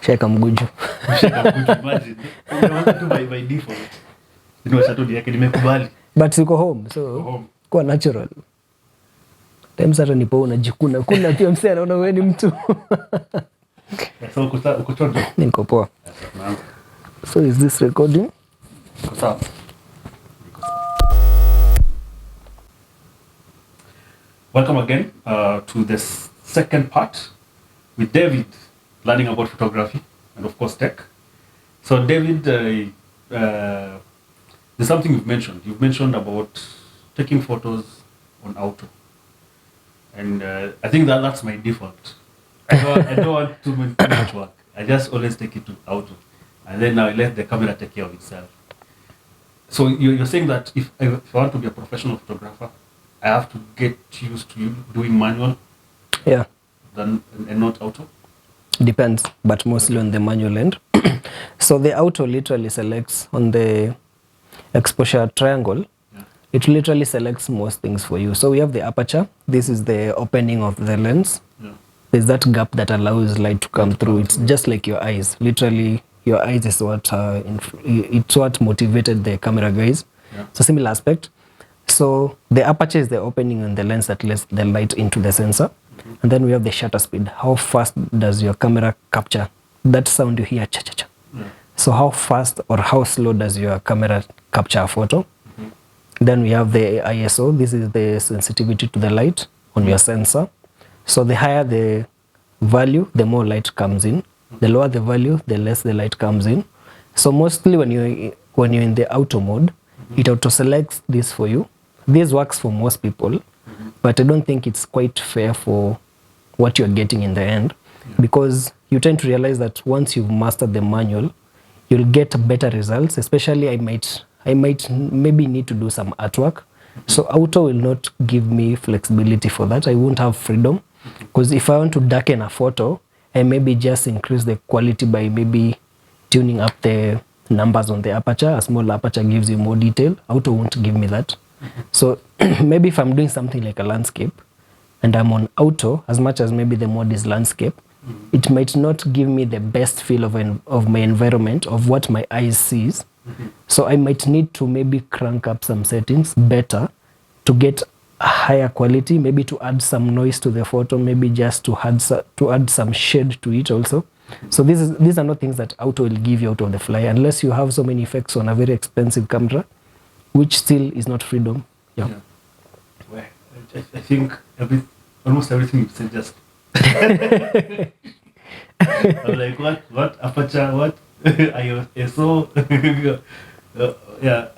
Shaka mguju. Imagine. Unaweza tu by default. Shatu yake nimekubali. But siko home, so kwa natural. Times hata nipo unajikuna. Kuna pia msee anaona wewe ni mtu. So uko chonjo. Niko poa. So is this recording? Iko sawa. Welcome again to the second part with David, learning about photography and of course tech. So David, there's something you've mentioned. You've mentioned about taking photos on auto, and I think that's my default. I don't want too much work. I just always take it to auto, and then I let the camera take care of itself. So you're saying that if I want to be a professional photographer, I have to get used to doing manual, Yeah, and not auto. depends, but mostly on the manual end. So the auto literally selects on the exposure triangle. Yeah. It literally selects most things for you. So we have the aperture. This is the opening of the lens. Yeah. There's that gap that allows light to come through. It's just like your eyes. Literally, your eyes is what it's what motivated the camera guys. Yeah. So similar aspect. So the aperture is the opening on the lens that lets the light into the sensor. Mm-hmm. And then we have the shutter speed. How fast does your camera capture that sound you hear? Cha-cha-cha. Yeah. So how fast or how slow does your camera capture a photo? Mm-hmm. Then we have the ISO. This is the sensitivity to the light on your sensor. So the higher the value, the more light comes in. The lower the value, the less the light comes in. So mostly when you're in the auto mode, it auto selects this for you. This works for most people, but I don't think it's quite fair for what you're getting in the end, because you tend to realize that once you've mastered the manual, you'll get better results. Especially I might maybe need to do some artwork. So auto will not give me flexibility for that. I won't have freedom, because if I want to darken a photo, I maybe just increase the quality by maybe tuning up the numbers on the aperture. A small aperture gives you more detail. Auto won't give me that. So maybe if I'm doing something like a landscape and I'm on auto, as much as maybe the mode is landscape, it might not give me the best feel of my environment, of what my eyes sees. So I might need to maybe crank up some settings better to get a higher quality, maybe to add some noise to the photo, maybe just to add some shade to it also. So these are not things that auto will give you out of the fly, unless you have so many effects on a very expensive camera, which still is not freedom. Yeah. Well, I think almost everything you said just. I'm like, what aperture, what ISO. Yeah.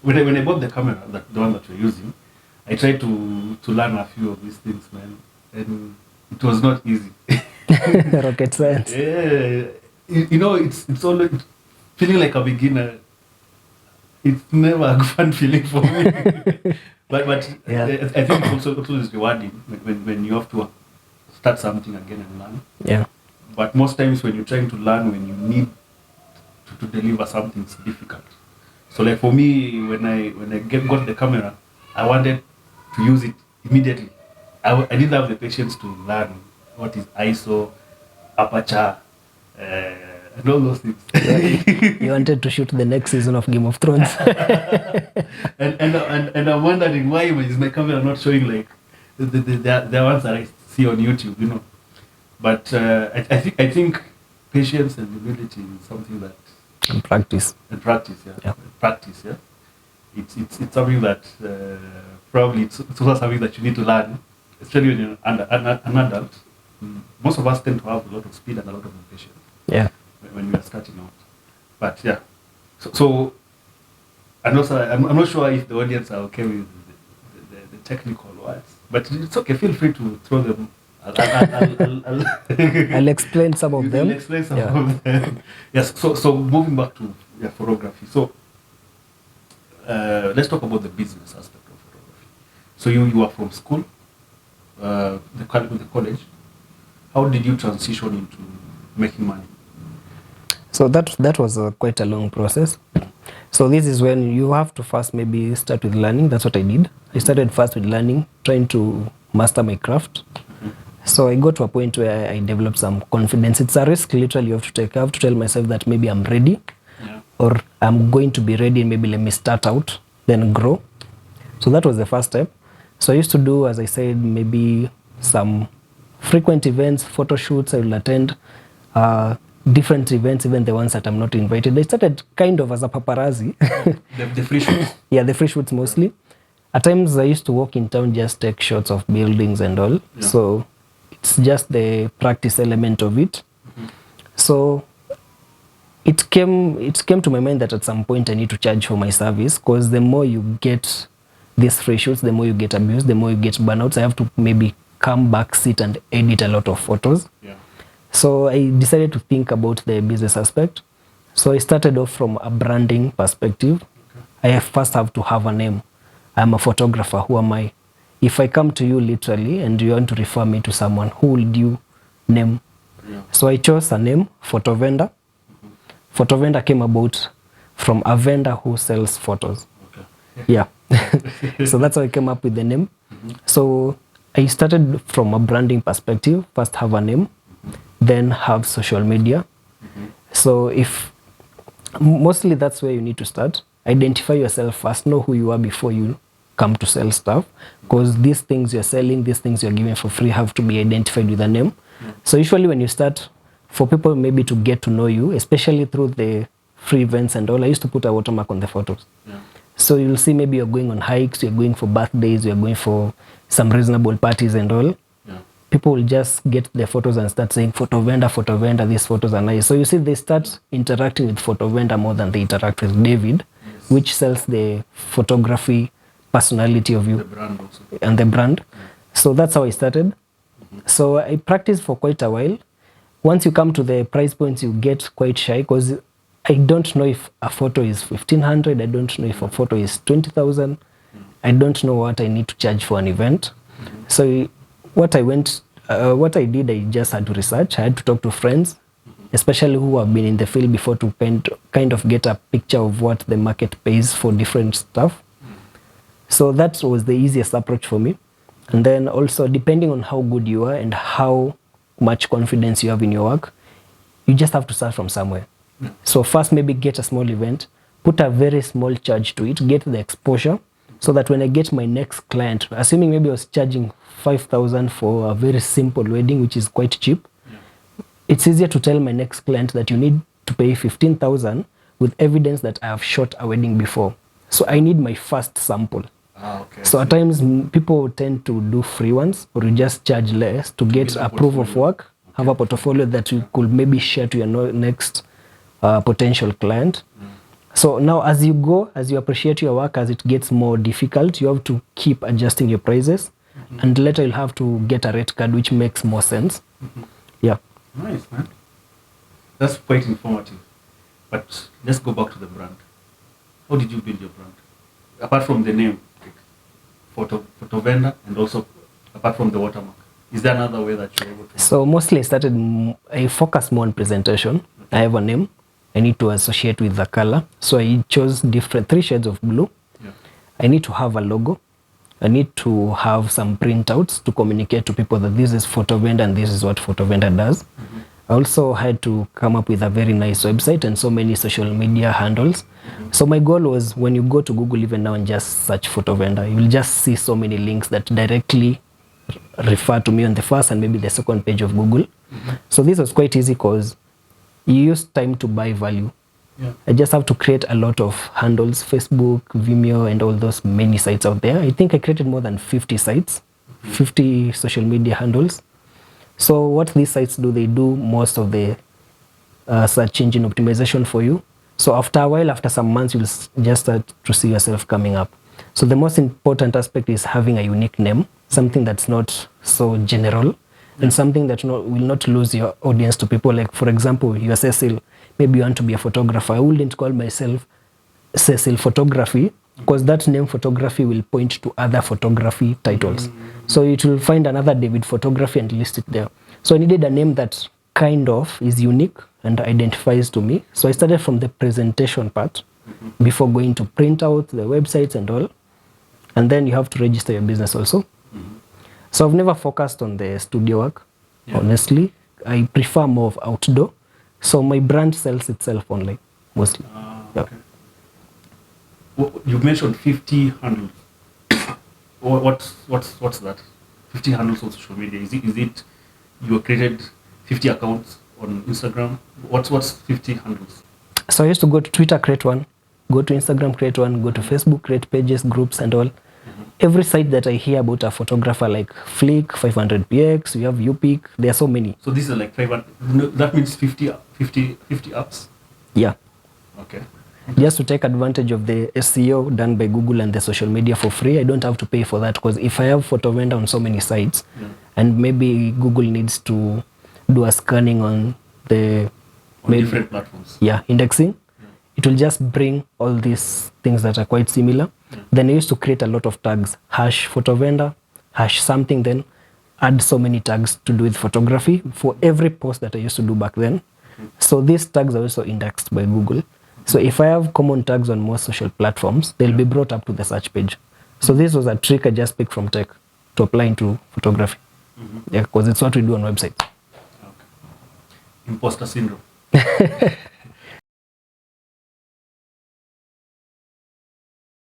When I bought the camera, the one that we're using, I tried to learn a few of these things, man, and it was not easy. Rocket science. Yeah, it's always feeling like a beginner. It's never a fun feeling for me. but Yeah. I think it also is rewarding when you have to start something again and learn. Yeah. But most times when you're trying to learn, when you need to deliver something, it's difficult. So like for me, when I got the camera, I wanted to use it immediately. I didn't have the patience to learn what is ISO, aperture, and all those things. You wanted to shoot the next season of Game of Thrones. and I'm wondering why is my camera not showing like the ones that I see on YouTube, But I think patience and humility is something that And practice. Practice. Yeah. It's something that probably it's also something that you need to learn, especially when you're an adult. Most of us tend to have a lot of speed and a lot of impatience. Yeah. When we are starting out. But yeah, so and also I'm not sure if the audience are okay with the technical words, but it's okay. Feel free to throw them. I'll explain some of them. You'll explain some of them. Yes. So moving back to photography. So let's talk about the business aspect of photography. So you are from school, the college. How did you transition into making money? So that was quite a long process. So this is when you have to first maybe start with learning. That's what I did. I started first with learning, trying to master my craft. So I got to a point where I developed some confidence. It's a risk literally you have to take. I have to tell myself that maybe I'm ready, or I'm going to be ready, and maybe let me start out, then grow. So that was the first step. So I used to do, as I said, maybe some frequent events, photo shoots I will attend, different events, even the ones that I'm not invited. I started kind of as a paparazzi. The free shoots. Yeah, the free shoots mostly. At times I used to walk in town, just take shots of buildings and all. Yeah. So it's just the practice element of it. So it came to my mind that at some point I need to charge for my service, because the more you get these free shoots, the more you get abused, the more you get burnouts. I have to maybe come back, sit and edit a lot of photos. Yeah. So I decided to think about the business aspect. So I started off from a branding perspective. I first have to have a name. I'm a photographer. Who am I? If I come to you literally and you want to refer me to someone, who would you name? Yeah. So I chose a name, photo vendor. Photo vendor came about from a vendor who sells photos. Okay. Yeah. So that's how I came up with the name. So I started from a branding perspective. First have a name, then have social media. So if mostly that's where you need to start. Identify yourself first, know who you are before you come to sell stuff, because these things you're selling, these things you're giving for free have to be identified with a name. So usually when you start, for people maybe to get to know you, especially through the free events and all, I used to put a watermark on the photos. Yeah. So you'll see maybe you're going on hikes, you're going for birthdays, you're going for some reasonable parties and all. Yeah. People will just get the photos and start saying, photo vendor, these photos are nice. So you see they start interacting with photo vendor more than they interact with David, which sells the photography personality of you. The brand also. And the brand. So that's how I started. So I practiced for quite a while. Once you come to the price points, you get quite shy, because I don't know if a photo is 1,500. I don't know if a photo is 20,000. I don't know what I need to charge for an event. So what I did, I just had to research. I had to talk to friends, especially who have been in the field before, to kind of get a picture of what the market pays for different stuff. So that was the easiest approach for me. And then also, depending on how good you are and how much confidence you have in your work, you just have to start from somewhere. So first, maybe get a small event, put a very small charge to it, get the exposure, so that when I get my next client, assuming maybe I was charging 5,000 for a very simple wedding, which is quite cheap, it's easier to tell my next client that you need to pay 15,000 with evidence that I have shot a wedding before. So I need my first sample. Okay. So at times people tend to do free ones, or you just charge less to get a proof of work, have a portfolio that you could maybe share to your next potential client. So now as you go, as you appreciate your work, as it gets more difficult, you have to keep adjusting your prices. And later you'll have to get a rate card, which makes more sense. Yeah. Nice, man. That's quite informative. But let's go back to the brand. How did you build your brand? Apart from the name, like photo vendor, and also apart from the watermark, is there another way that you're able to? So mostly I focus more on presentation. I have a name. I need to associate with the color. So I chose 3 shades of blue. Yeah. I need to have a logo. I need to have some printouts to communicate to people that this is photo vendor and this is what photo vendor does. I also had to come up with a very nice website and so many social media handles. So my goal was, when you go to Google even now and just search photo vendor, you'll just see so many links that directly refer to me on the first and maybe the second page of Google. So this was quite easy, because you use time to buy value. Yeah. I just have to create a lot of handles, Facebook, Vimeo, and all those many sites out there. I think I created more than 50 sites, 50 social media handles. So what these sites do, they do most of the search engine optimization for you. So after a while, after some months, you'll just start to see yourself coming up. So the most important aspect is having a unique name, something that's not so general, and something that will not lose your audience to people. Like, for example, you're Cecil, maybe you want to be a photographer. I wouldn't call myself Cecil Photography, because that name photography will point to other photography titles. So it will find another David Photography and list it there. So I needed a name that kind of is unique and identifies to me. So I started from the presentation part before going to print out the websites and all. And then you have to register your business also. So I've never focused on the studio work, Yeah. honestly. I prefer more of outdoor. So my brand sells itself online, mostly. Yeah. Okay. You mentioned 50 handles. What's that? 50 handles on social media. Is it you created 50 accounts on Instagram? What's 50 handles? So I used to go to Twitter, create one, go to Instagram, create one, go to Facebook, create pages, groups, and all. Every site that I hear about a photographer like Flick, 500px, you have UPic, there are so many. So these are like 500. No, that means 50 apps. Yeah. Okay. Just to take advantage of the SEO done by Google and the social media for free. I don't have to pay for that, because if I have photo vendor on so many sites, and maybe Google needs to do a scanning on the Different platforms. indexing, it will just bring all these things that are quite similar. Then I used to create a lot of tags, hash photo vendor, hash something, then add so many tags to do with photography for every post that I used to do back then. So these tags are also indexed by Google. So if I have common tags on most social platforms, they'll be brought up to the search page. So this was a trick I just picked from tech to apply into photography. Yeah, because it's what we do on websites. Okay. Imposter syndrome.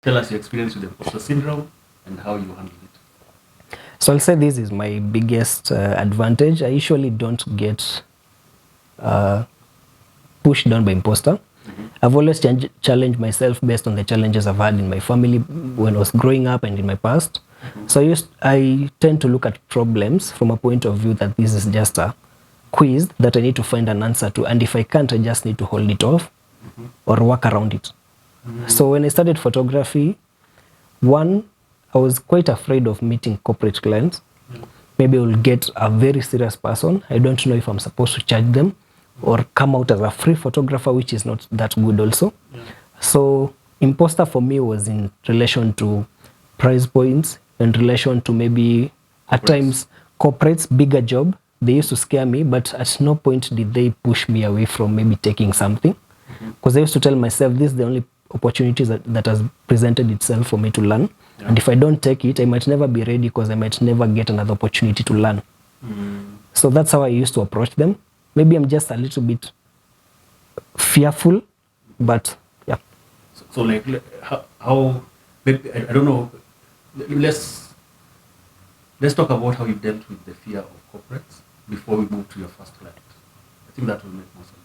Tell us your experience with imposter syndrome and how you handle it. So I'll say this is my biggest advantage. I usually don't get pushed down by imposter. I've always challenged myself based on the challenges I've had in my family when I was growing up and in my past. So I tend to look at problems from a point of view that this is just a quiz that I need to find an answer to, and if I can't, I just need to hold it off or work around it. So when I started photography, one, I was quite afraid of meeting corporate clients. Maybe I will get a very serious person. I don't know if I'm supposed to charge them or come out as a free photographer, which is not that good also. So imposter for me was in relation to price points, in relation to maybe at times corporates, bigger job. They used to scare me, but at no point did they push me away from maybe taking something. Because I used to tell myself, this is the only opportunities that has presented itself for me to learn. And if I don't take it, I might never be ready, because I might never get another opportunity to learn. So that's how I used to approach them. Maybe I'm just a little bit fearful, but yeah. So like how maybe, I don't know. Let's talk about how you dealt with the fear of corporates before we move to your first client. I think that will make more sense.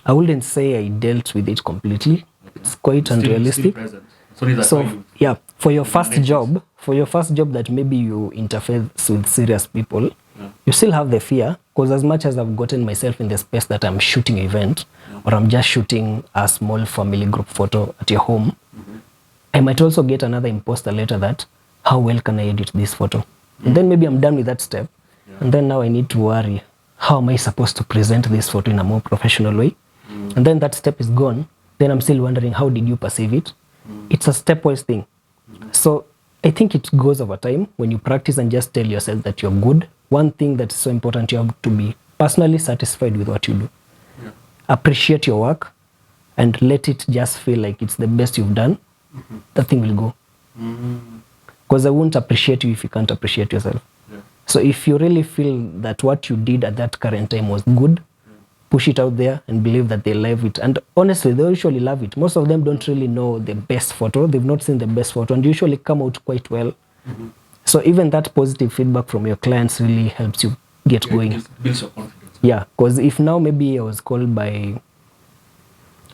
I wouldn't say I dealt with it completely. Okay. It's quite unrealistic. Still present. Sorry, that's so yeah, for your first job, that maybe you interface with serious people, you still have the fear, because as much as I've gotten myself in the space that I'm shooting an event, or I'm just shooting a small family group photo at your home, I might also get another imposter later that, how well can I edit this photo? And then maybe I'm done with that step. And then now I need to worry, how am I supposed to present this photo in a more professional way? And then that step is gone. Then I'm still wondering, how did you perceive it? It's a stepwise thing. So I think it goes over time when you practice and just tell yourself that you're good. One thing that's so important, you have to be personally satisfied with what you do. Appreciate your work and let it just feel like it's the best you've done. That thing will go. Because I won't appreciate you if you can't appreciate yourself. So if you really feel that what you did at that current time was good, push it out there and believe that they love it. And honestly, they usually love it. Most of them don't really know the best photo. They've not seen the best photo and usually come out quite well. So even that positive feedback from your clients really helps you get going. It builds your confidence. Yeah, because if now maybe I was called by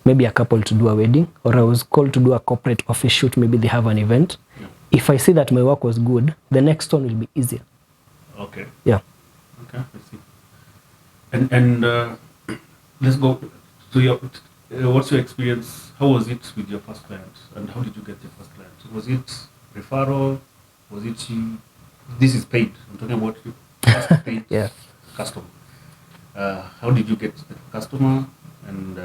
maybe a couple to do a wedding, or I was called to do a corporate office shoot, maybe they have an event. If I see that my work was good, the next one will be easier. Okay. Yeah. Okay, I see. And let's go to your, what's your experience? How was it with your first client? And how did you get your first client? Was it referral? Was it you? This is paid. I'm talking about you. First paid customer. How did you get the customer? And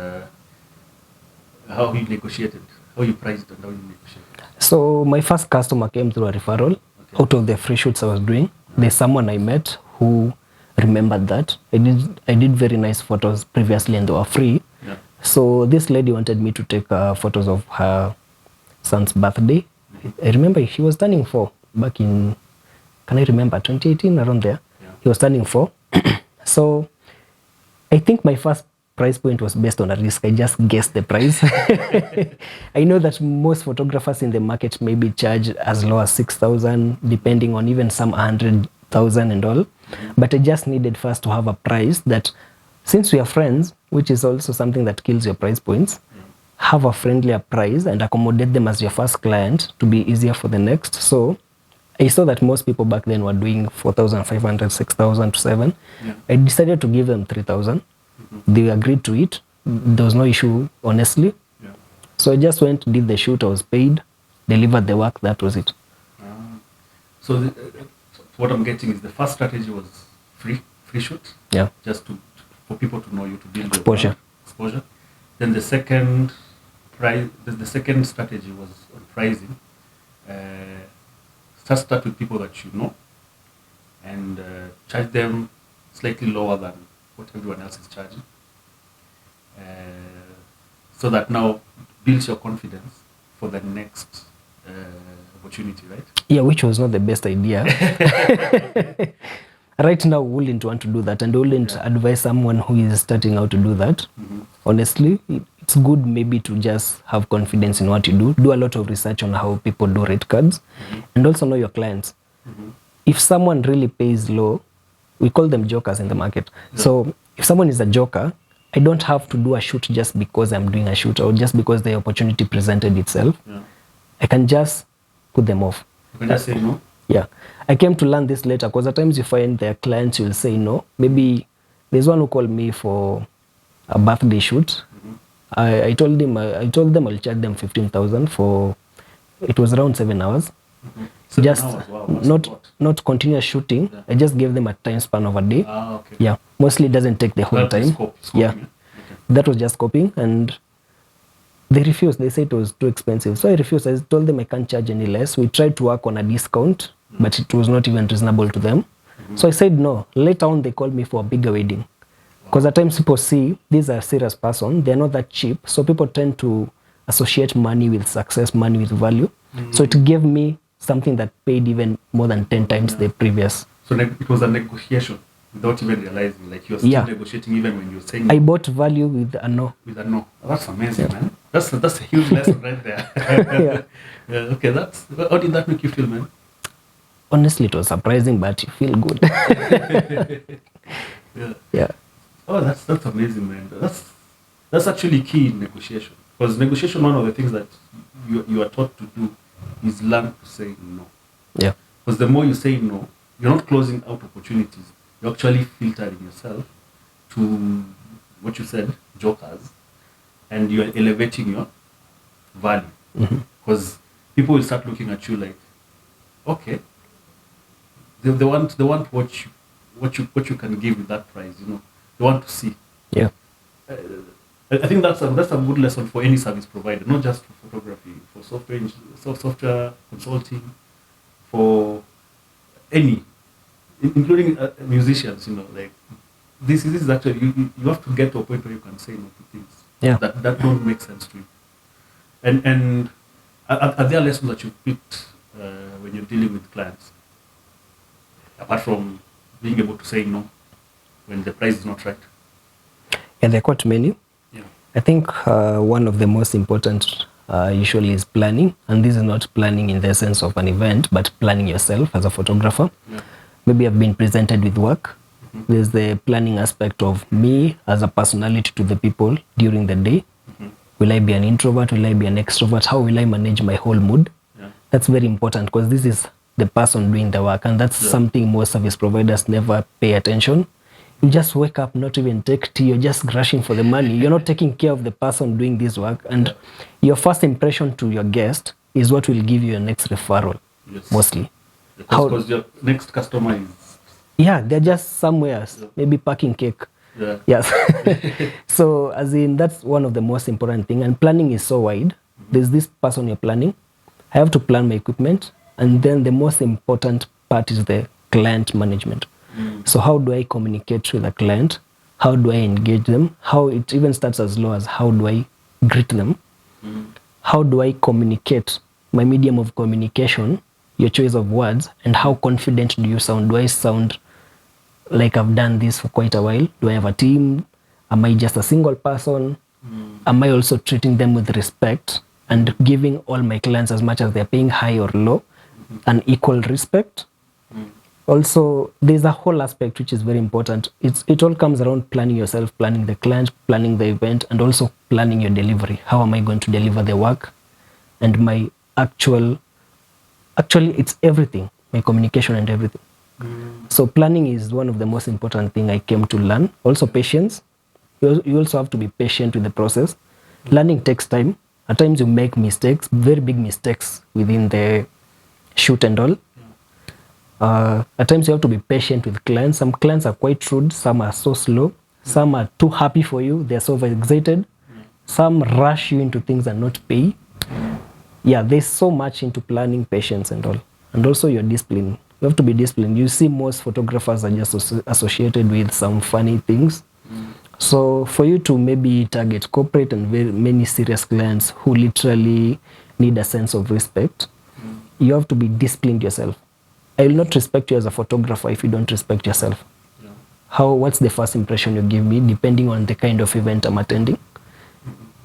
how you negotiated? How you priced and how you negotiated? So my first customer came through a referral out of the free shoots I was doing. There's someone I met who remembered that. I did very nice photos previously and they were free. So this lady wanted me to take photos of her son's birthday. I remember he was turning 4 back in can I remember, 2018, around there. Yeah. He was turning 4. So I think my first price point was based on a risk. I just guessed the price. I know that most photographers in the market maybe charge as low as 6,000, depending on even some 100,000 and all. But I just needed first to have a price that, since we are friends, which is also something that kills your price points, have a friendlier price and accommodate them as your first client to be easier for the next. So I saw that most people back then were doing 4,500, 6,000 to 7. Yeah. I decided to give them 3,000. They agreed to it. There was no issue, honestly. Yeah. So I just went, did the shoot, I was paid, delivered the work, that was it. So what I'm getting is the first strategy was free shoot. Yeah. Just for people to know you, to build Exposure. Your exposure. Then the second strategy was on pricing. Start with people that you know and charge them slightly lower than what everyone else is charging. So that now builds your confidence for the next opportunity, right? Yeah, which was not the best idea. Right now, wouldn't want to do that, and wouldn't advise someone who is starting out to do that. Honestly, it's good maybe to just have confidence in what you do. Do a lot of research on how people do rate cards, and also know your clients. If someone really pays low, we call them jokers in the market. So if someone is a joker, I don't have to do a shoot just because I'm doing a shoot or just because the opportunity presented itself. I can just put them off. You can just say no. Yeah, I came to learn this later, because at times you find their clients will say no. Maybe there's one who called me for a birthday shoot. I told them I'll charge them 15,000 for, it was around 7 hours. 7 Just hours, wow, that's a lot. not continuous shooting. I just gave them a time span of a day. Okay. Yeah, mostly it doesn't take the whole That was time. scoping, Yeah, Okay. that was just copying, and they refused. They said it was too expensive. So I refused. I told them I can't charge any less. We tried to work on a discount, but it was not even reasonable to them. So I said no. Later on, they called me for a bigger wedding. Because at times people see these are a serious person. They're not that cheap. So people tend to associate money with success, money with value. So it gave me something that paid even more than 10 times the previous. So it was a negotiation without even realizing, like you're still negotiating even when you're saying I bought value with a no. with a no. Oh, that's amazing, man. That's a huge lesson right there. Okay, how did that make you feel, man? Honestly, it was surprising, but you feel good. Yeah. Oh, that's amazing, man. That's actually key in negotiation. Because negotiation, one of the things that you are taught to do is learn to say no. Yeah. Because the more you say no, you're not closing out opportunities. You're actually filtering yourself to what you said, jokers, and you're elevating your value. Because people will start looking at you like, okay, they want what you can give with that price. They want to see. Yeah. I think that's a good lesson for any service provider, not just for photography, for software consulting, for any, including musicians. Like this is actually you have to get to a point where you can say no to things that don't make sense to you. And are there lessons that you picked when you're dealing with clients, apart from being able to say no when the price is not right? Yeah, there are quite many. I think one of the most important usually is planning, and this is not planning in the sense of an event, but planning yourself as a photographer. Maybe I've been presented with work. There's the planning aspect of me as a personality to the people during the day. Will I be an introvert? Will I be an extrovert? How will I manage my whole mood? That's very important, because this is the person doing the work, and that's something most service providers never pay attention. You just wake up, not even take tea, you're just rushing for the money. You're not taking care of the person doing this work. And your first impression to your guest is what will give you your next referral, mostly. Because your next customer is... Yeah, they're just somewhere, maybe packing cake. Yes. So, as in, that's one of the most important things. And planning is so wide. There's this person you're planning. I have to plan my equipment. And then the most important part is the client management. So how do I communicate with a client? How do I engage them? How it even starts as low as how do I greet them? How do I communicate? My medium of communication your choice of words, and how confident do you sound? Do I sound like I've done this for quite a while? Do I have a team? Am I just a single person? Am I also treating them with respect and giving all my clients, as much as they're paying high or low, an equal respect? Also, there's a whole aspect which is very important. It all comes around planning yourself, planning the client, planning the event, and also planning your delivery. How am I going to deliver the work? And my actually, it's everything, my communication and everything. So planning is one of the most important thing I came to learn. Also patience. You also have to be patient with the process. Learning takes time. At times you make mistakes, very big mistakes within the shoot and all. At times you have to be patient with clients. Some clients are quite rude, some are so slow, some are too happy for you, they're so excited. Some rush you into things and not pay. Yeah, there's so much into planning, patience and all. And also your discipline. You have to be disciplined. You see most photographers are just associated with some funny things. So for you to maybe target corporate and very many serious clients who literally need a sense of respect, you have to be disciplined yourself. I will not respect you as a photographer if you don't respect yourself. What's the first impression you give me, depending on the kind of event I'm attending?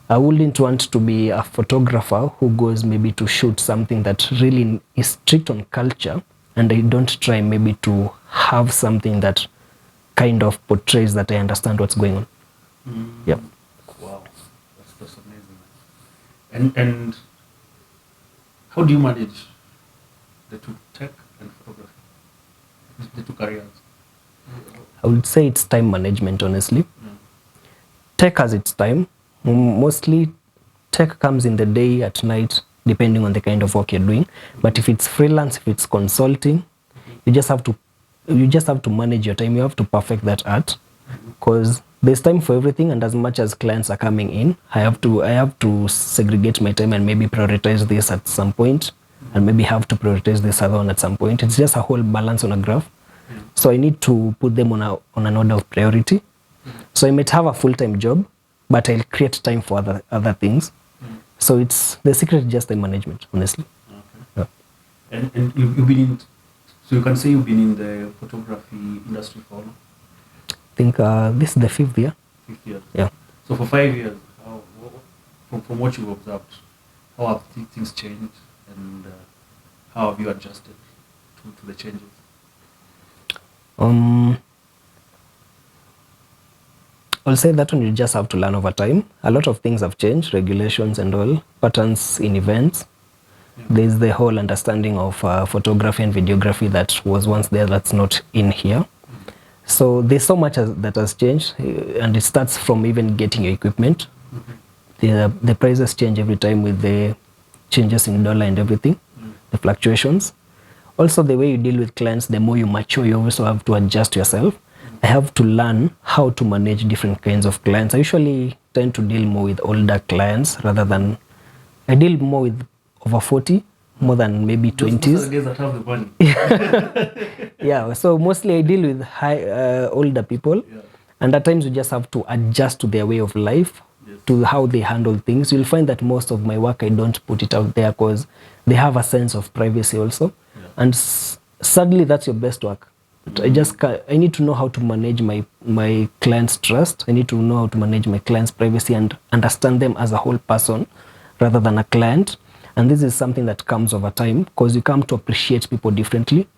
I wouldn't want to be a photographer who goes maybe to shoot something that really is strict on culture, and I don't try maybe to have something that kind of portrays that I understand what's going on. Yeah. Wow, that's amazing. And how do you manage the two, tech and photography, the two careers? I would say it's time management, honestly. Tech has its time. Mostly tech comes in the day, at night, depending on the kind of work you're doing. But if it's freelance, if it's consulting, you just have to manage your time. You have to perfect that art, because there's time for everything. And as much as clients are coming in, I have to segregate my time and maybe prioritize this at some point, and maybe have to prioritize this other one at some point. It's just a whole balance on a graph. So I need to put them on an order of priority. So I might have a full-time job, but I'll create time for other things. So it's the secret is just time management, honestly. Okay. Yeah. And you've been in, so you can say you've been in the photography industry for how long? I think this is the 5th year. 5 years. Yeah. So for 5 years, from what you've observed, how have things changed, and how have you adjusted to the changes? I'll say that one you just have to learn over time. A lot of things have changed, regulations and all, patterns in events. Yeah. There's the whole understanding of photography and videography that was once there that's not in here. So there's so much that has changed, and it starts from even getting your equipment. The prices change every time with the changes in dollar and everything, the fluctuations. Also, the way you deal with clients, the more you mature, you also have to adjust yourself. I have to learn how to manage different kinds of clients. I usually tend to deal more with older clients rather than, I deal more with over 40, more than maybe 20s. Those are the guys that have the money. Yeah, so mostly I deal with older people. Yeah. And at times you just have to adjust to their way of life, yes, to how they handle things. You'll find that most of my work, I don't put it out there because they have a sense of privacy also. Yeah. And sadly, that's your best work. I need to know how to manage my client's trust. I need to know how to manage my client's privacy and understand them as a whole person rather than a client. And this is something that comes over time, because you come to appreciate people differently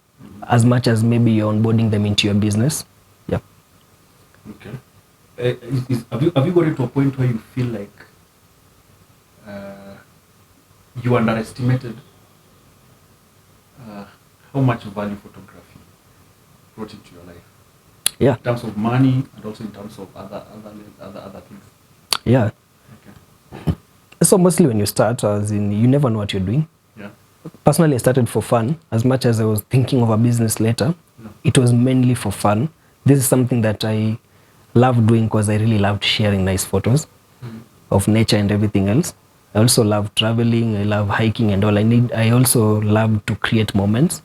as much as maybe you're onboarding them into your business. Yeah. Okay. Have you got it to a point where you feel like you underestimated how much value photography brought into your life? Yeah. In terms of money and also in terms of other things. Yeah. Okay. So mostly when you start, as in, you never know what you're doing. Yeah. Personally, I started for fun. As much as I was thinking of a business later, it was mainly for fun. This is something that I love doing because I really loved sharing nice photos of nature and everything else. I also love traveling. I love hiking and all. I also love to create moments.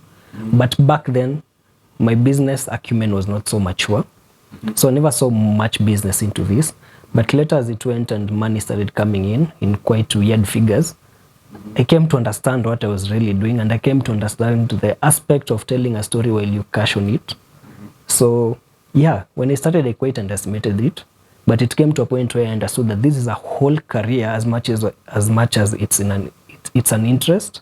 But back then, my business acumen was not so mature. So I never saw much business into this. But later as it went and money started coming in quite weird figures, I came to understand what I was really doing, and I came to understand the aspect of telling a story while you cash on it. So yeah, when I started, I quite underestimated it, but it came to a point where I understood that this is a whole career as much as it's an interest,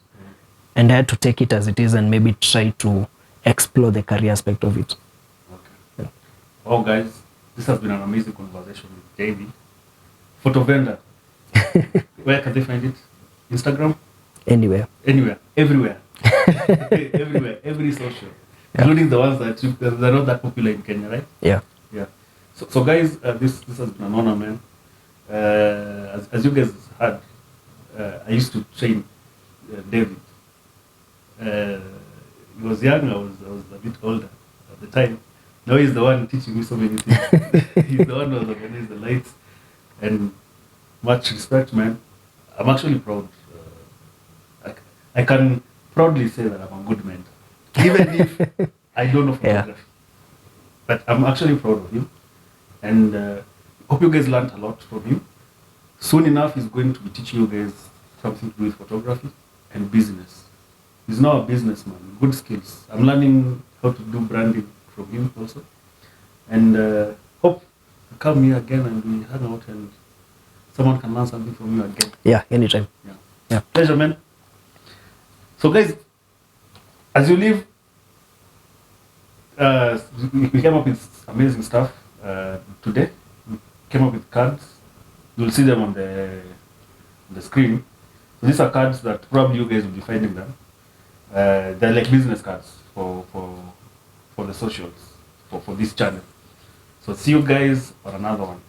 and I had to take it as it is and maybe try to explore the career aspect of it. Okay. Well, guys, this has been an amazing conversation with David. Photo vendor. Where can they find it? Instagram? Anywhere. Anywhere. Everywhere. Everywhere. Every social. Including the ones that they're not that popular in Kenya, right? Yeah. Yeah. So guys, this has been an honor, man. As you guys heard, I used to train David. He was young, I was a bit older at the time. Now he's the one teaching me so many things. He's the one who has organized the lights. And much respect, man. I'm actually proud. I can proudly say that I'm a good mentor. Even if I don't know photography. But I'm actually proud of him. And hope you guys learned a lot from him. Soon enough, he's going to be teaching you guys something to do with photography and business. He's now a businessman, good skills. I'm learning how to do branding from him also. And hope you come here again and we hang out and someone can learn something from you again. Yeah, anytime. Yeah. Pleasure, man. So guys, as you leave, we came up with amazing stuff today. We came up with cards. You'll see them on the screen. So these are cards that probably you guys will be finding them. They're like business cards for the socials, for this channel. So see you guys on another one.